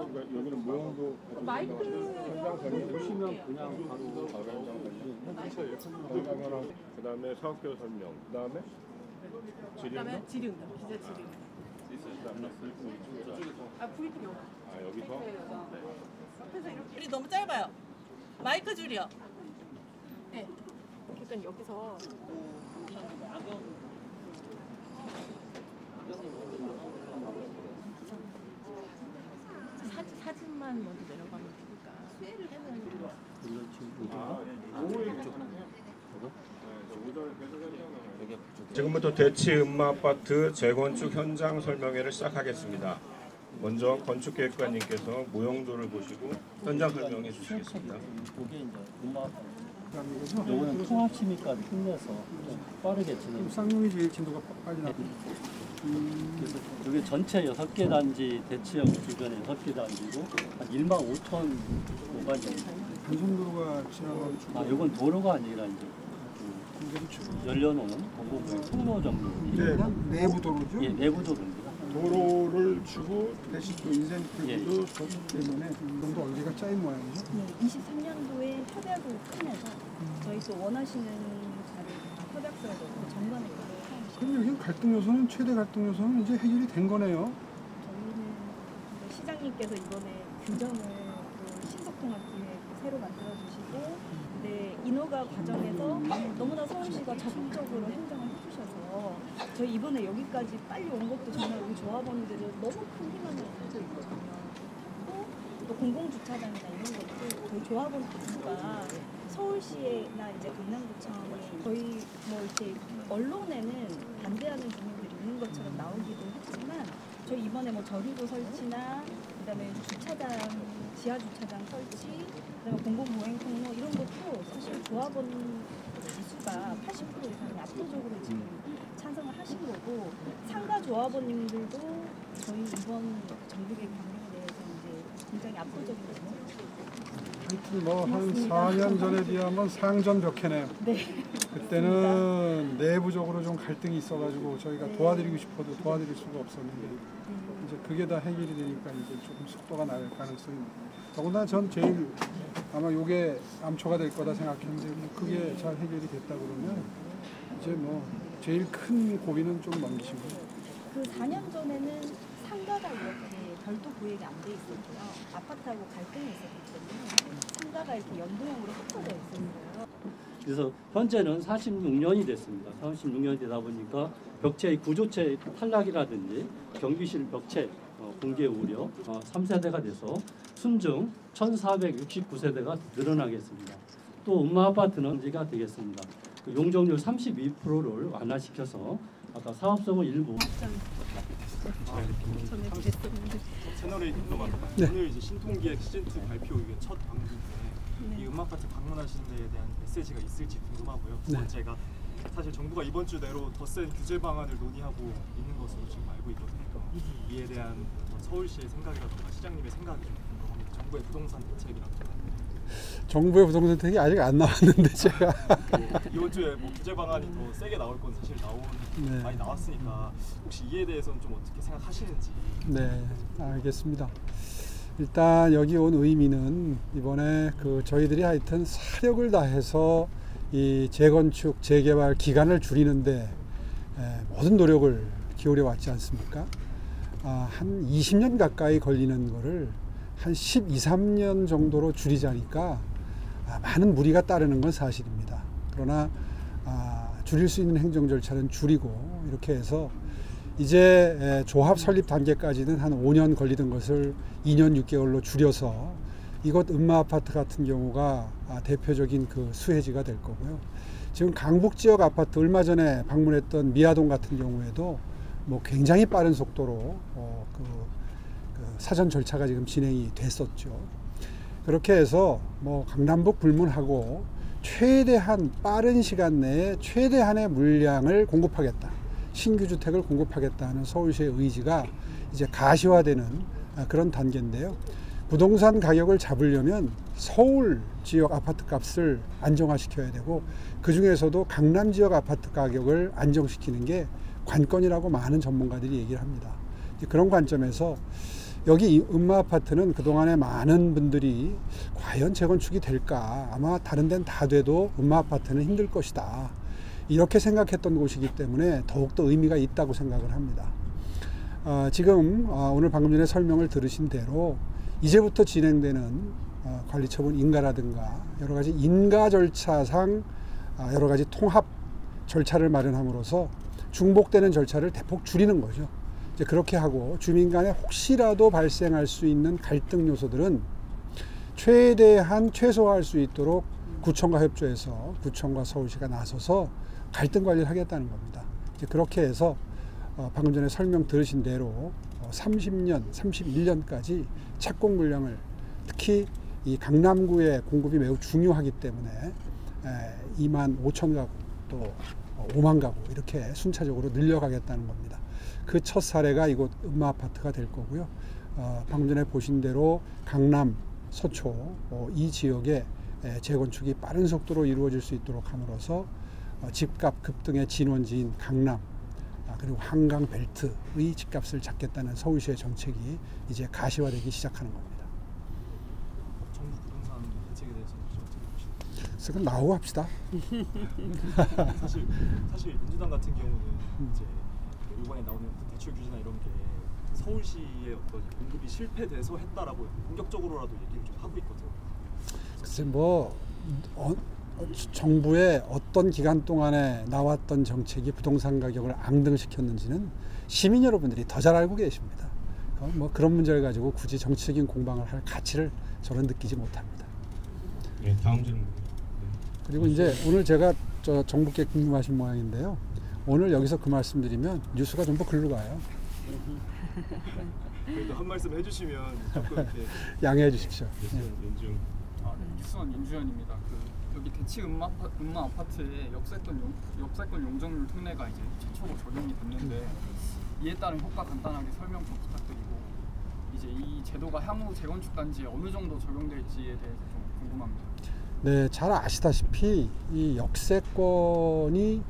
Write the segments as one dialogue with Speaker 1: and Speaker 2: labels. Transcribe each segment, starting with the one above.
Speaker 1: 여기는 모형도
Speaker 2: 마이크
Speaker 1: 보시면 그냥 바로 그다음에 사업계획 설명, 그다음에
Speaker 2: 지령, 기자 지령. VP 영화.
Speaker 1: 여기서
Speaker 2: 앞에서 이렇게. 우리 너무 짧아요. 마이크 줄여. 네. 일단 여기서. 사진만 먼저 내려가면 되니까.
Speaker 1: 지금부터 대치 음마아파트 재건축 현장 설명회를 시작하겠습니다. 먼저 건축계획관님께서 모형도를 보시고 현장 설명해 주시겠습니다.
Speaker 3: 이게 이제 음마아파트. 요거는 통합심의까지 끝내서 좀 빠르게 진행.
Speaker 4: 쌍용이 제일 진도가 빨리 나고.
Speaker 3: 그래서 이게 전체 6개 단지 대치형 주변에 6개 단지고 한 15,000호가
Speaker 4: 단순도로가 지나가는
Speaker 3: 요건 도로가 아니라 이제 열려놓은 공공구역 통로 정도.
Speaker 4: 내부 도로죠?
Speaker 3: 예, 내부 도로입니다.
Speaker 4: 도로를 주고 대신 또 인센티브도 때문에 좀 더 얼기가 짜인 모양이죠?
Speaker 5: 네, 23년도에 협약을 끝내서 저희 또 원하시는 자료 협약서에 넣고 정관에 넣고
Speaker 4: 그럼 여기 갈등 요소는 최대 갈등 요소는 이제 해결이 된 거네요.
Speaker 5: 저희는 시장님께서 이번에 규정을 그 신속통합기획 새로 만들어 주시고 인허가 과정에서 너무나 서울시가 적극적으로 행정을 해주셔서 저희 이번에 여기까지 빨리 온 것도 정말 우리 조합원들은 너무 큰 희망을 가지고 있거든요. 또 공공주차장이나 이런 것도 저희 조합원 부가 서울시나 이제 강남구청이 저희 뭐 이렇게 언론에는 반대하는 주민들이 있는 것처럼 나오기도 했지만 저희 이번에 뭐 저류도 설치나 그다음에 주차장 지하 주차장 설치 그다음에 공공보행 통로 이런 것도 사실 조합원 다수가 80% 이상이 압도적으로 지금 찬성을 하신 거고 상가 조합원님들도 저희 이번 정부의 방향에 대해서 이제 굉장히 압도적이거든요.
Speaker 4: 하여튼 뭐 한 4년 전에 비하면 상전벽해네요.
Speaker 5: 네.
Speaker 4: 그때는 내부적으로 좀 갈등이 있어가지고 저희가 도와드리고 싶어도 도와드릴 수가 없었는데 이제 그게 다 해결이 되니까 이제 조금 속도가 날 가능성이 더군다나 전 제일 아마 이게 암초가 될 거다 생각했는데 그게 잘 해결이 됐다 그러면 이제 뭐 제일 큰 고비는 좀 넘기신 거예요.
Speaker 5: 그 4년 전에는 상가가 이렇게 별도 구획이 안 돼 있었고요. 아파트하고 갈등이 있었기 때문에 상가가 이렇게 연동형으로 흩어져 있었어요.
Speaker 3: 그래서 현재는 46년이 됐습니다. 46년이 되다 보니까 벽체의 구조체 탈락이라든지 경비실 벽체 붕괴 우려 3세대가 돼서 순증 1469세대가 늘어나겠습니다. 또 음마아파트는 지가 되겠습니다. 그 용적률 32%를 완화시켜서 아까 사업성을 일부
Speaker 6: 채널A 딩로만 오늘 이제 신통기획 시즌2 발표 이게 첫 방송인데 이 음악파트 방문하시는 데에 대한 메시지가 있을지 궁금하고요. 두 번째가 사실 정부가 이번 주 내로 더 센 규제 방안을 논의하고 있는 것으로 지금 알고 있거든요. 이에 대한 서울시의 생각이라든가 시장님의 생각이 좀 궁금합니다. 정부의 부동산 대책이라든가.
Speaker 4: 정부의 부동산 대책이 아직 안 나왔는데 제가
Speaker 6: 이번 주에 뭐 규제 방안이 더 세게 나올 건 사실 많이 나왔으니까 혹시 이에 대해서는 좀 어떻게 생각하시는지.
Speaker 4: 네, 알겠습니다. 일단 여기 온 의미는 이번에 저희들이 하여튼 사력을 다해서 이 재건축 재개발 기간을 줄이는데 모든 노력을 기울여 왔지 않습니까? 한 20년 가까이 걸리는 거를 한 12, 13년 정도로 줄이자니까 많은 무리가 따르는 건 사실입니다. 그러나 줄일 수 있는 행정 절차는 줄이고 이렇게 해서 이제 조합 설립 단계까지는 한 5년 걸리던 것을 2년 6개월로 줄여서 이곳 음마아파트 같은 경우가 대표적인 그 수혜지가 될 거고요. 지금 강북 지역 아파트 얼마 전에 방문했던 미아동 같은 경우에도 뭐 굉장히 빠른 속도로 사전 절차가 지금 진행이 됐었죠. 그렇게 해서 뭐 강남북 불문하고 최대한 빠른 시간 내에 최대한의 물량을 공급하겠다. 신규 주택을 공급하겠다 하는 서울시의 의지가 이제 가시화되는 그런 단계인데요. 부동산 가격을 잡으려면 서울 지역 아파트 값을 안정화시켜야 되고 그 중에서도 강남 지역 아파트 가격을 안정시키는 게 관건이라고 많은 전문가들이 얘기를 합니다. 그런 관점에서 여기 이 음마아파트는 그동안에 많은 분들이 과연 재건축이 될까, 아마 다른 데는 다 돼도 음마아파트는 힘들 것이다, 이렇게 생각했던 곳이기 때문에 더욱더 의미가 있다고 생각을 합니다. 지금 오늘 방금 전에 설명을 들으신 대로 이제부터 진행되는 관리처분 인가라든가 여러 가지 인가 절차상 여러 가지 통합 절차를 마련함으로써 중복되는 절차를 대폭 줄이는 거죠. 이제 그렇게 하고 주민 간에 혹시라도 발생할 수 있는 갈등 요소들은 최대한 최소화할 수 있도록 구청과 협조해서 구청과 서울시가 나서서 갈등 관리를 하겠다는 겁니다. 이제 그렇게 해서 방금 전에 설명 들으신 대로 30년, 31년까지 착공 물량을, 특히 이 강남구의 공급이 매우 중요하기 때문에 2만 5천 가구 또 5만 가구 이렇게 순차적으로 늘려가겠다는 겁니다. 그 첫 사례가 이곳 음마아파트가 될 거고요. 방금 전에 보신 대로 강남, 서초 이 지역에 재건축이 빠른 속도로 이루어질 수 있도록 함으로써 집값 급등의 진원지인 강남 그리고 한강 벨트의 집값을 잡겠다는 서울시의 정책이 이제 가시화되기 시작하는 겁니다.
Speaker 6: 정부 부동산 대책에 대해서 어떻게 보시나요?
Speaker 4: 그래서 나오고 합시다.
Speaker 6: 사실 민주당 같은 경우는 이제 이번에 나오는 대출 규제나 이런 게 서울시의 어떤 공급이 실패돼서 했다라고 본격적으로라도 얘기를 좀 하고 있거든요.
Speaker 4: 글쎄 정부의 어떤 기간 동안에 나왔던 정책이 부동산 가격을 앙등시켰는지는 시민 여러분들이 더 잘 알고 계십니다. 그런 문제를 가지고 굳이 정치적인 공방을 할 가치를 저는 느끼지 못합니다.
Speaker 1: 네, 다음 질문.
Speaker 4: 그리고 이제 오늘 제가 정부께 궁금하신 모양인데요. 오늘 여기서 그 말씀드리면 뉴스가 전부 글로 가요.
Speaker 6: 그래도 한 말씀 해주시면 조금 이렇게
Speaker 4: 양해해 주십시오.
Speaker 1: 윤중.
Speaker 7: 뉴스원 윤주현입니다. 여기 대치 음마 아파트의 역세권 용적률 특례가 이제 최초로 적용이 됐는데 이에 따른 효과 간단하게 설명 좀 부탁드리고, 이제 이 제도가 향후 재건축 단지에 어느 정도 적용될지에 대해서 좀 궁금합니다.
Speaker 4: 네, 잘 아시다시피 이 역세권이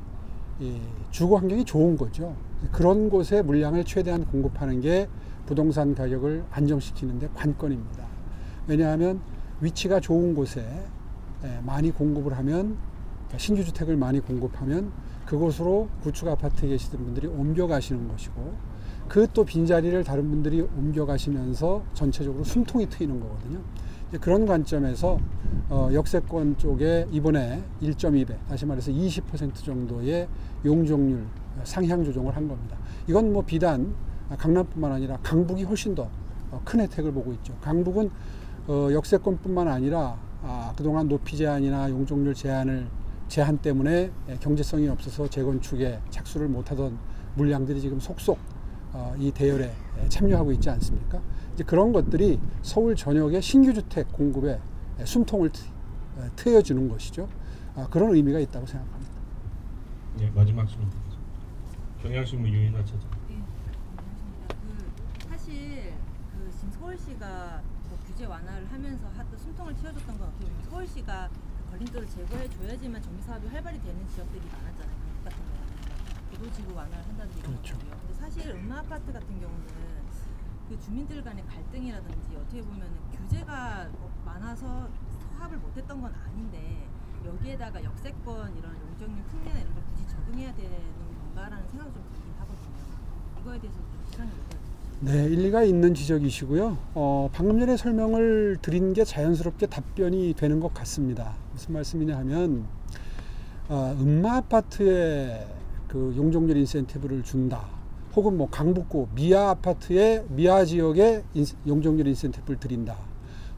Speaker 4: 주거 환경이 좋은 거죠. 그런 곳에 물량을 최대한 공급하는 게 부동산 가격을 안정시키는 데 관건입니다. 왜냐하면 위치가 좋은 곳에 많이 공급을 하면, 신규 주택을 많이 공급하면 그곳으로 구축 아파트에 계시던 분들이 옮겨가시는 것이고, 그 또 빈자리를 다른 분들이 옮겨가시면서 전체적으로 숨통이 트이는 거거든요. 그런 관점에서 역세권 쪽에 이번에 1.2배, 다시 말해서 20% 정도의 용적률 상향 조정을 한 겁니다. 이건 비단 강남뿐만 아니라 강북이 훨씬 더 큰 혜택을 보고 있죠. 강북은 역세권뿐만 아니라 그동안 높이 제한이나 용적률 제한 때문에 경제성이 없어서 재건축에 착수를 못하던 물량들이 지금 속속 이 대열에 참여하고 있지 않습니까? 이제 그런 것들이 서울 전역의 신규 주택 공급에 숨통을 트여주는 것이죠. 그런 의미가 있다고 생각합니다.
Speaker 1: 네, 마지막 질문. 경향신문 유인하 차장.
Speaker 8: 네, 안녕하십니까. 사실 지금 서울시가 규제 완화를 하면서 또 숨통을 틔워줬던 건 어떻게 보면 서울시가 걸림돌을 제거해 줘야지만 정비 사업이 활발히 되는 지역들이 많았잖아요. 강북 같은 경우는 도로지구 완화를 한다는 얘기거든요.
Speaker 4: 그렇죠.
Speaker 8: 근데 사실 음마아파트 같은 경우는 그 주민들 간의 갈등이라든지 어떻게 보면 규제가 많아서 사업을 못했던 건 아닌데 여기에다가 역세권 이런 용적률 특례나 이런 걸 굳이 적용해야 되는 건가라는 생각이 좀 들긴 하거든요. 이거에 대해서 좀 시장이 어떨까요?
Speaker 4: 네, 일리가 있는 지적이시고요. 방금 전에 설명을 드린 게 자연스럽게 답변이 되는 것 같습니다. 무슨 말씀이냐 하면 음마아파트에 그 용적률 인센티브를 준다, 혹은 강북구 미아 아파트에 미아 지역에 용적률 인센티브를 드린다,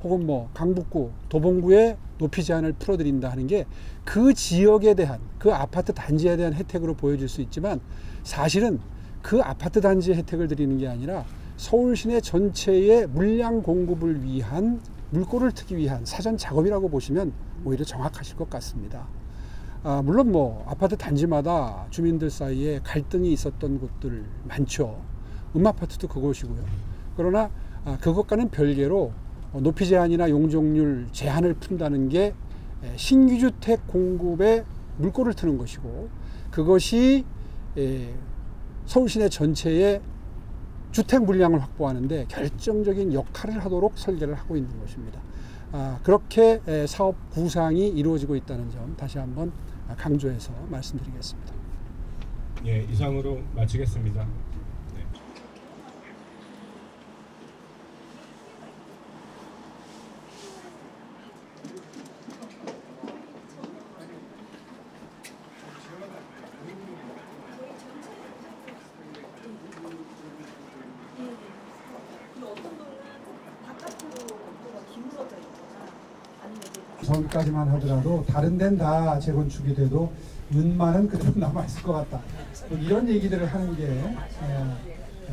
Speaker 4: 혹은 강북구 도봉구에 높이 제한을 풀어드린다 하는 게 그 지역에 대한, 그 아파트 단지에 대한 혜택으로 보여질 수 있지만, 사실은 그 아파트 단지의 혜택을 드리는 게 아니라 서울 시내 전체의 물량 공급을 위한, 물꼬를 트기 위한 사전 작업이라고 보시면 오히려 정확하실 것 같습니다. 물론 아파트 단지마다 주민들 사이에 갈등이 있었던 곳들 많죠. 음아파트도 그곳이고요. 그러나 그것과는 별개로 높이 제한이나 용적률 제한을 푼다는 게 신규 주택 공급에 물꼬를 트는 것이고, 그것이 서울 시내 전체의 주택 물량을 확보하는데 결정적인 역할을 하도록 설계를 하고 있는 것입니다. 그렇게 사업 구상이 이루어지고 있다는 점 다시 한번 강조해서 말씀드리겠습니다.
Speaker 1: 예, 이상으로 마치겠습니다.
Speaker 4: 전까지만 하더라도 다른 데는 다 재건축이 돼도 은마는 그대로 남아있을 것 같다. 이런 얘기들을 하는 게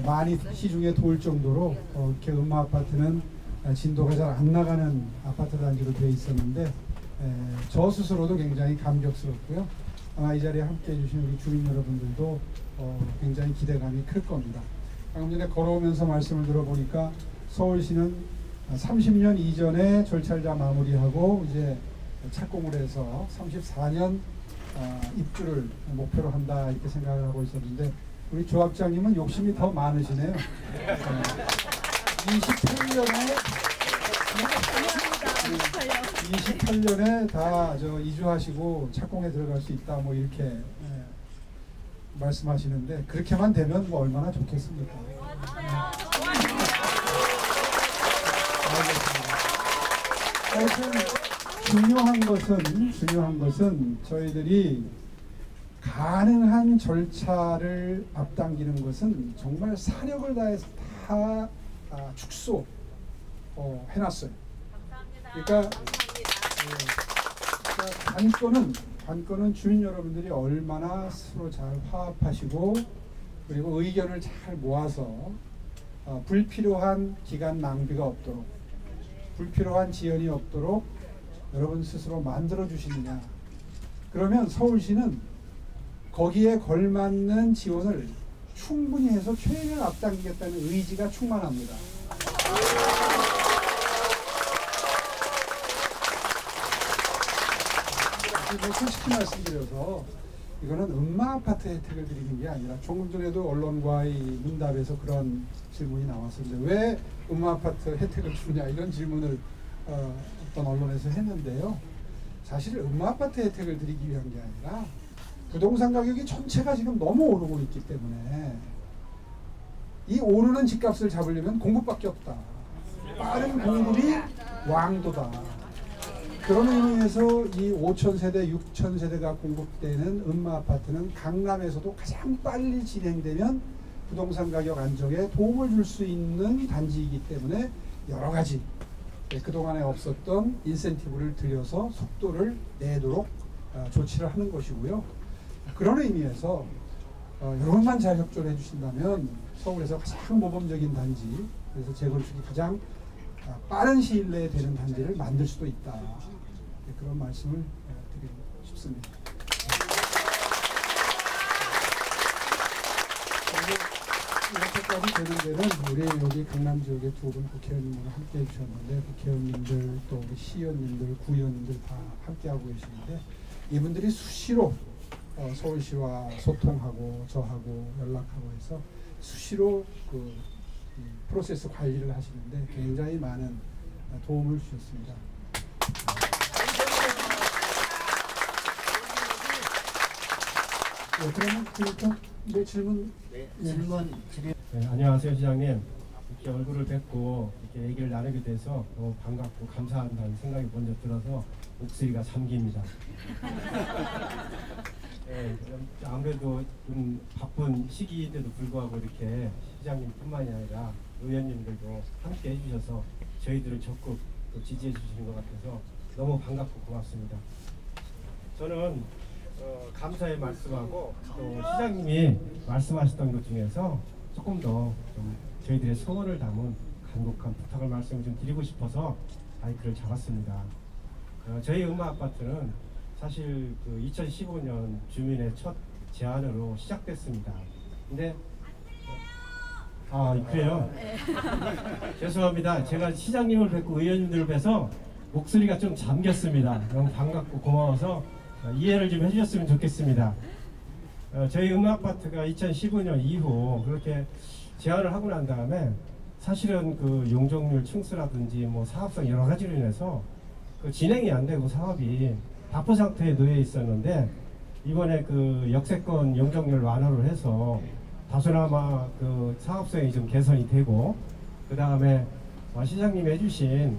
Speaker 4: 많이 시중에 돌 정도로 이렇게 은마 아파트는 진도가 잘 안 나가는 아파트 단지로 되어 있었는데 저 스스로도 굉장히 감격스럽고요. 아마 이 자리에 함께 해주신 우리 주민 여러분들도 굉장히 기대감이 클 겁니다. 방금 전에 걸어오면서 말씀을 들어보니까 서울시는 30년 이전에 절차를 다 마무리하고 이제 착공을 해서 34년 입주를 목표로 한다 이렇게 생각을 하고 있었는데 우리 조합장님은 욕심이 더 많으시네요. 28년에 다 이주하시고 착공에 들어갈 수 있다 뭐 이렇게 말씀하시는데 그렇게만 되면 뭐 얼마나 좋겠습니까? 하여튼 중요한 것은 저희들이 가능한 절차를 앞당기는 것은 정말 사력을 다해서 다 축소 해놨어요. 그러니까 관건은 주민 여러분들이 얼마나 서로 잘 화합하시고 그리고 의견을 잘 모아서 불필요한 기간 낭비가 없도록 불필요한 지연이 없도록 여러분 스스로 만들어 주시느냐. 그러면 서울시는 거기에 걸맞는 지원을 충분히 해서 최대한 앞당기겠다는 의지가 충만합니다. 솔직히 말씀드려서 이거는 음마 아파트 혜택을 드리는 게 아니라 조금 전에도 언론과의 문답에서 그런 질문이 나왔었는데 왜 음마 아파트 혜택을 주냐 이런 질문을 어떤 언론에서 했는데요. 사실 음마 아파트 혜택을 드리기 위한 게 아니라 부동산 가격이 전체가 지금 너무 오르고 있기 때문에 이 오르는 집값을 잡으려면 공급밖에 없다. 빠른 공급이 왕도다. 그런 의미에서 이 5,000세대, 6,000세대가 공급되는 음마 아파트는 강남에서도 가장 빨리 진행되면 부동산 가격 안정에 도움을 줄 수 있는 단지이기 때문에 여러 가지 그동안에 없었던 인센티브를 들여서 속도를 내도록 조치를 하는 것이고요. 그런 의미에서 여러분만 잘 협조를 해주신다면 서울에서 가장 모범적인 단지, 그래서 재건축이 가장 빠른 시일 내에 되는 단지를 만들 수도 있다. 그런 말씀을 드리고 싶습니다. 이렇게까지 되는 데는 우리 여기 강남 지역의 두 분 국회의원님으로 함께 해주셨는데 국회의원님들 또 우리 시의원님들, 구의원님들 다 함께하고 계시는데 이분들이 수시로 서울시와 소통하고 저하고 연락하고 해서 수시로 그 프로세스 관리를 하시는데 굉장히 많은 도움을 주셨습니다. 그러면 네, 질문.
Speaker 9: 네, 안녕하세요 시장님. 이렇게 얼굴을 뵙고 이렇게 얘기를 나누게 돼서 너무 반갑고 감사한다는 생각이 먼저 들어서 목소리가 잠깁니다. 네, 아무래도 좀 바쁜 시기인데도 불구하고 이렇게 시장님뿐만이 아니라 의원님들도 함께 해주셔서 저희들을 적극 지지해 주시는 것 같아서 너무 반갑고 고맙습니다. 저는 감사의 말씀하고 또 시장님이 말씀하셨던 것 중에서 조금 더 좀 저희들의 소원을 담은 간곡한 부탁을 말씀을 좀 드리고 싶어서 마이크를 잡았습니다. 저희 음마 아파트는 사실 그 2015년 주민의 첫 제안으로 시작됐습니다. 근데 그래요? 죄송합니다. 제가 시장님을 뵙고 의원님들을 뵈서 목소리가 좀 잠겼습니다. 너무 반갑고 고마워서 이해를 좀 해주셨으면 좋겠습니다. 저희 음마 아파트가 2015년 이후 그렇게 제안을 하고 난 다음에 사실은 그 용적률 층수라든지 뭐 사업성 여러 가지로 인해서 그 진행이 안 되고 사업이 답보 상태에 놓여 있었는데 이번에 그 역세권 용적률 완화를 해서 다소나마 그 사업성이 좀 개선이 되고 그 다음에 시장님이 해주신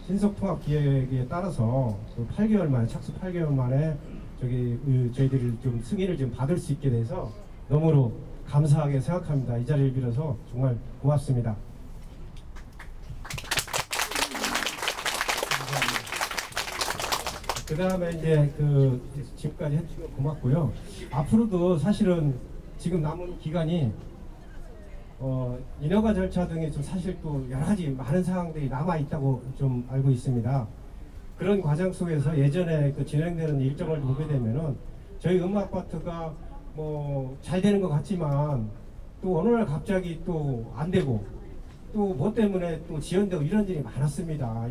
Speaker 9: 신속통합기획에 따라서 그 8개월 만에 착수 8개월 만에 저희들이 좀 승인을 좀 받을 수 있게 돼서 너무로 감사하게 생각합니다. 이 자리를 빌어서 정말 고맙습니다. 그 다음에 이제 그 지금까지 해주셔서 고맙고요. 앞으로도 사실은 지금 남은 기간이 인허가 절차 등에 좀 사실 또 여러 가지 많은 사항들이 남아 있다고 좀 알고 있습니다. 그런 과정 속에서 예전에 그 진행되는 일정을 보게 되면은 저희 아파트가 뭐 잘 되는 것 같지만 또 어느 날 갑자기 또 안 되고 또 뭐 때문에 또 지연되고 이런 일이 많았습니다.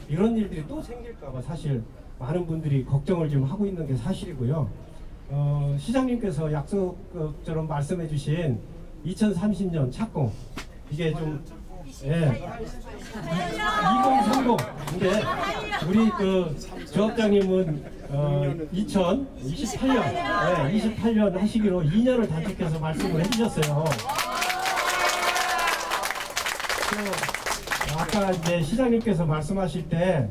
Speaker 9: 이런 일들이 또 생길까봐 사실 많은 분들이 걱정을 좀 하고 있는 게 사실이고요. 시장님께서 약속처럼 말씀해 주신 2030년 착공 이게 좀 2030 근데 우리 그 조합장님은 2028년 하시기로 2년을 단축해서 말씀을 해주셨어요. 아까 이제 시장님께서 말씀하실 때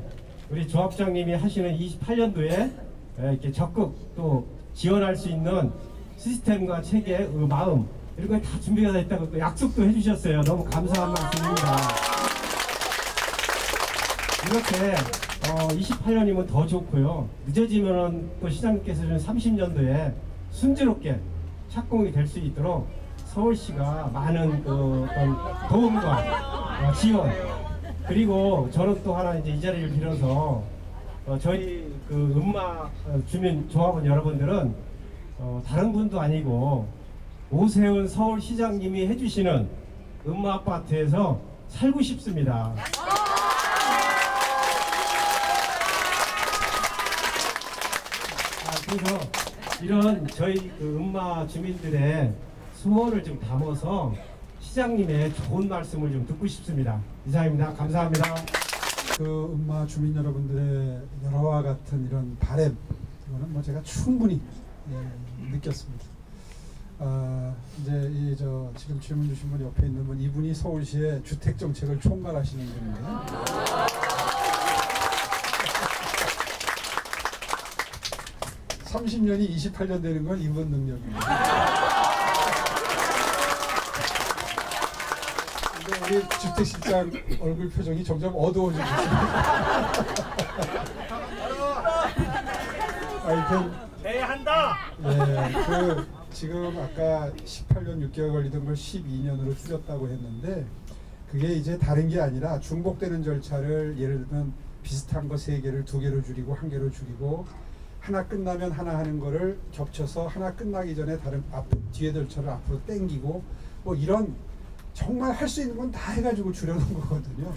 Speaker 9: 우리 조합장님이 하시는 28년도에 이렇게 적극 또 지원할 수 있는 시스템과 체계, 마음 이런 거 다 준비가 돼 있다고 약속도 해주셨어요. 너무 감사한 말씀입니다. 이렇게 28년이면 더 좋고요. 늦어지면 또 시장님께서는 30년도에 순조롭게 착공이 될 수 있도록 서울시가 많은 그 어떤 도움과 지원 그리고 저는 또 하나 이제 이 자리를 빌어서 저희 그 음마 주민 조합원 여러분들은 다른 분도 아니고 오세훈 서울시장님이 해주시는 음마 아파트에서 살고 싶습니다. 그래서 이런 저희 그 음마 주민들의 소원을 좀 담아서 시장님의 좋은 말씀을 좀 듣고 싶습니다. 이상입니다. 감사합니다.
Speaker 4: 그 음마 주민 여러분들의 여러와 같은 이런 바람 이거는 뭐 제가 충분히 느꼈습니다. 이제 지금 질문 주신 분 옆에 있는 분 이분이 서울시의 주택 정책을 총괄하시는 분인데요. 30년이 28년 되는 건 이분 능력입니다. 근데 우리 주택실장 얼굴 표정이 점점 어두워지고 있습니다. 하여튼
Speaker 9: 대한다.
Speaker 4: 예, 지금 아까 18년 6개월 걸리던 걸 12년으로 줄였다고 했는데 그게 이제 다른 게 아니라 중복되는 절차를 예를 들면 비슷한 거 3개를 2개로 줄이고 1개로 줄이고 하나 끝나면 하나 하는 거를 겹쳐서 하나 끝나기 전에 다른 뒤에 절차를 앞으로 당기고 뭐 이런 정말 할 수 있는 건 다 해가지고 줄여놓은 거거든요.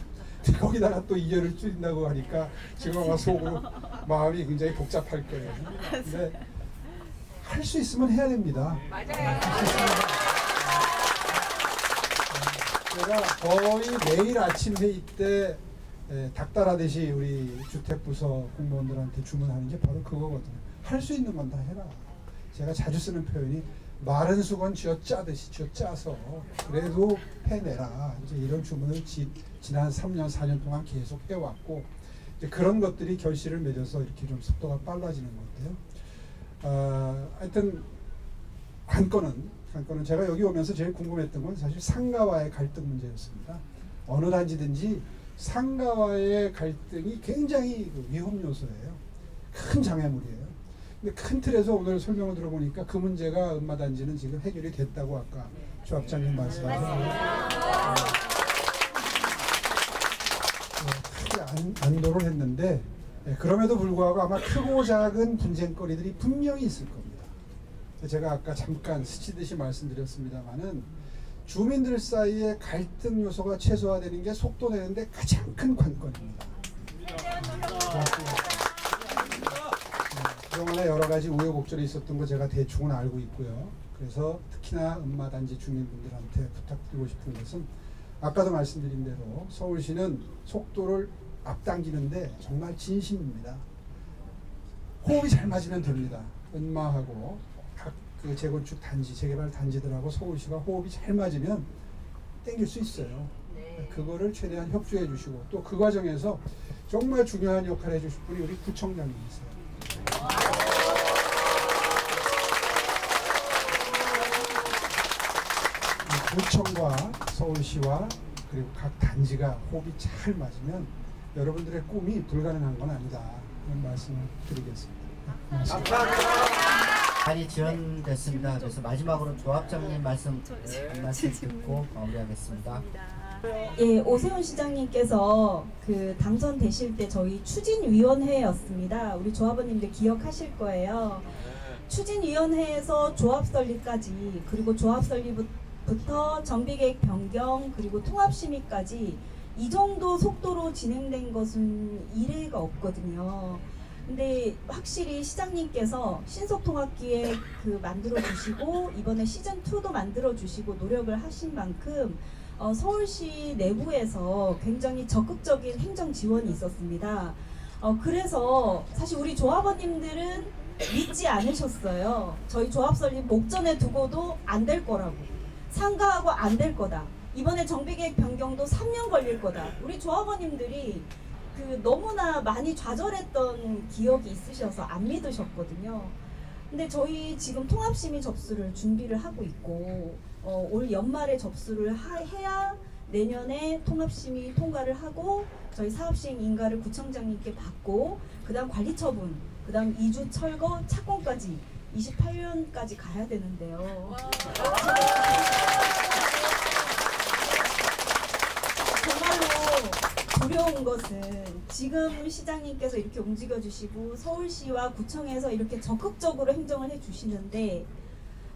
Speaker 4: 거기다가 또 2년을 줄인다고 하니까 지금 아마 속으로 마음이 굉장히 복잡할 거예요. 근데 할 수 있으면 해야 됩니다.
Speaker 2: 맞아요.
Speaker 4: 제가 거의 매일 아침 회의 때 닥달하듯이 우리 주택부서 공무원들한테 주문하는 게 바로 그거거든요. 할 수 있는 건 다 해라. 제가 자주 쓰는 표현이 마른 수건 쥐어짜듯이 쥐어짜서 그래도 해내라. 이제 이런 주문을 지난 3년 4년 동안 계속 해왔고 이제 그런 것들이 결실을 맺어서 이렇게 좀 속도가 빨라지는 것 같아요. 하여튼 관건은 제가 여기 오면서 제일 궁금했던 건 사실 상가와의 갈등 문제였습니다. 어느 단지든지 상가와의 갈등이 굉장히 위험 요소예요. 큰 장애물이에요. 근데 큰 틀에서 오늘 설명을 들어보니까 그 문제가 음마단지는 지금 해결이 됐다고 아까 조합장님 말씀하셨는데 크게 안도를 했는데 그럼에도 불구하고 아마 크고 작은 분쟁거리들이 분명히 있을 겁니다. 제가 아까 잠깐 스치듯이 말씀드렸습니다만은 주민들 사이에 갈등 요소가 최소화되는 게 속도 내는데 가장 큰 관건입니다. 그동안에 여러 가지 우여곡절이 있었던 거 제가 대충은 알고 있고요. 그래서 특히나 음마단지 주민분들한테 부탁드리고 싶은 것은 아까도 말씀드린 대로 서울시는 속도를 앞당기는데 정말 진심입니다. 호흡이 잘 맞으면 됩니다. 음마하고 각 그 재건축 단지, 재개발 단지들하고 서울시가 호흡이 잘 맞으면 땡길 수 있어요. 그거를 최대한 협조해 주시고 또 그 과정에서 정말 중요한 역할을 해주실 분이 우리 구청장님이세요. 구청과 서울시와 그리고 각 단지가 호흡이 잘 맞으면 여러분들의 꿈이 불가능한 건 아니다. 그런 말씀을 드리겠습니다.
Speaker 10: 많이 지연됐습니다. 그래서 마지막으로 조합장님 말씀 듣고 마무리하겠습니다.
Speaker 5: 예, 오세훈 시장님께서 그 당선되실 때 저희 추진위원회였습니다. 우리 조합원님들 기억하실 거예요. 추진위원회에서 조합 설립까지 그리고 조합 설립부터 정비계획 변경 그리고 통합심의까지 이 정도 속도로 진행된 것은 이례가 없거든요. 근데 확실히 시장님께서 신속통합기획 그 만들어 주시고 이번에 시즌2도 만들어 주시고 노력을 하신 만큼 서울시 내부에서 굉장히 적극적인 행정 지원이 있었습니다. 그래서 사실 우리 조합원님들은 믿지 않으셨어요. 저희 조합 설립 목전에 두고도 안 될 거라고. 상가하고 안 될 거다. 이번에 정비계획 변경도 3년 걸릴 거다. 우리 조합원님들이 그 너무나 많이 좌절했던 기억이 있으셔서 안 믿으셨거든요. 근데 저희 지금 통합심의 접수를 준비를 하고 있고 올 연말에 접수를 해야 내년에 통합심의 통과를 하고 저희 사업시행 인가를 구청장님께 받고 그 다음 관리처분, 그 다음 이주 철거 착공까지 28년까지 가야 되는데요. 정말로 두려운 것은 지금 시장님께서 이렇게 움직여 주시고 서울시와 구청에서 이렇게 적극적으로 행정을 해 주시는데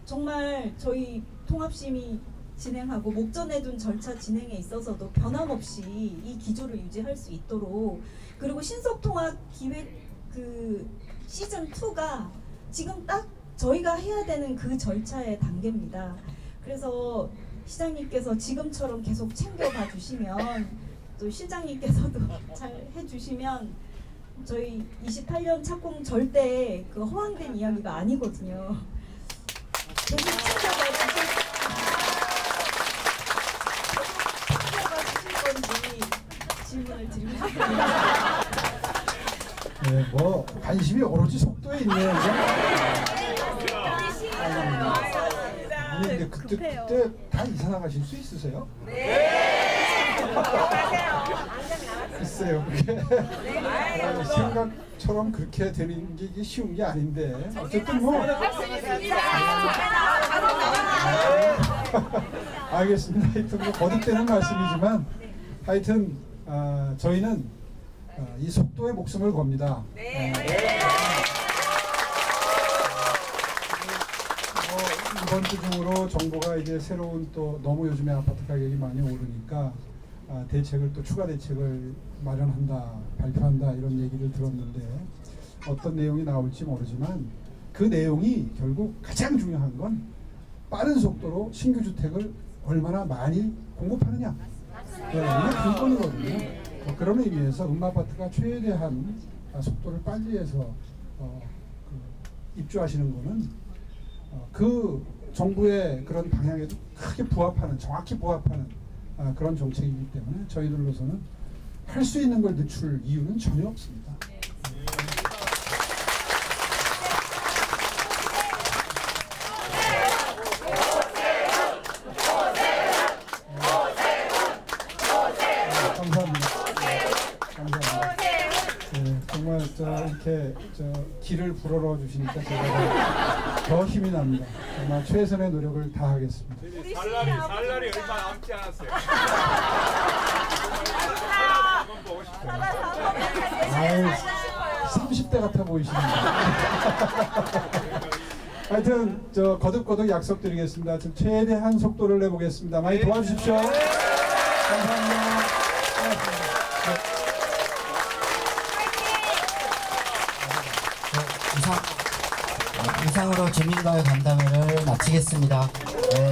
Speaker 5: 정말 저희 통합심의 진행하고 목전에 둔 절차 진행에 있어서도 변함없이 이 기조를 유지할 수 있도록 그리고 신속통합 기획 그 시즌2가 지금 딱 저희가 해야 되는 그 절차의 단계입니다. 그래서 시장님께서 지금처럼 계속 챙겨봐 주시면 또 실장님께서도 잘 해주시면 저희 28년 착공 절대 그 허황된 이야기가 아니거든요. 계속 챙겨봐 주실 건지 질문을 드리고 싶습니다.
Speaker 4: 네, 뭐 관심이 오로지 속도에 있네요. 근데 그때 다 이사 나가실 수 있으세요? 네. 글쎄요, 그게 생각처럼 그렇게 되는 게 이게 쉬운 게 아닌데 어쨌든 뭐 알겠습니다. 하여튼 뭐 거듭되는 말씀이지만 하여튼 저희는 이 속도에 목숨을 겁니다. 이번 주 중으로 정부가 이제 새로운 또 너무 요즘에 아파트 가격이 많이 오르니까 대책을 또 추가 대책을 마련한다, 발표한다 이런 얘기를 들었는데 어떤 내용이 나올지 모르지만 그 내용이 결국 가장 중요한 건 빠른 속도로 신규 주택을 얼마나 많이 공급하느냐. 네, 이게 근본이거든요. 그런 의미에서 음마아파트가 최대한 속도를 빨리 해서 입주하시는 거는 그 정부의 그런 방향에도 크게 부합하는, 정확히 부합하는 그런 정책이기 때문에 저희들로서는 할 수 있는 걸 늦출 이유는 전혀 없습니다. 감사합니다. 감사합니다. 네, 정말 이렇게 길을 불어넣어 주시니까 제가 더 힘이 납니다. 정말 최선의 노력을 다하겠습니다.
Speaker 6: 살날이 얼마 남지 않았어요.
Speaker 4: 아유, 30대 같아 보이시네요. 하여튼 거듭거듭 약속드리겠습니다. 최대한 속도를 내보겠습니다. 많이 도와주십시오. 감사합니다.
Speaker 10: 이상 이상으로 주민과의 간담회를 마치겠습니다. 네.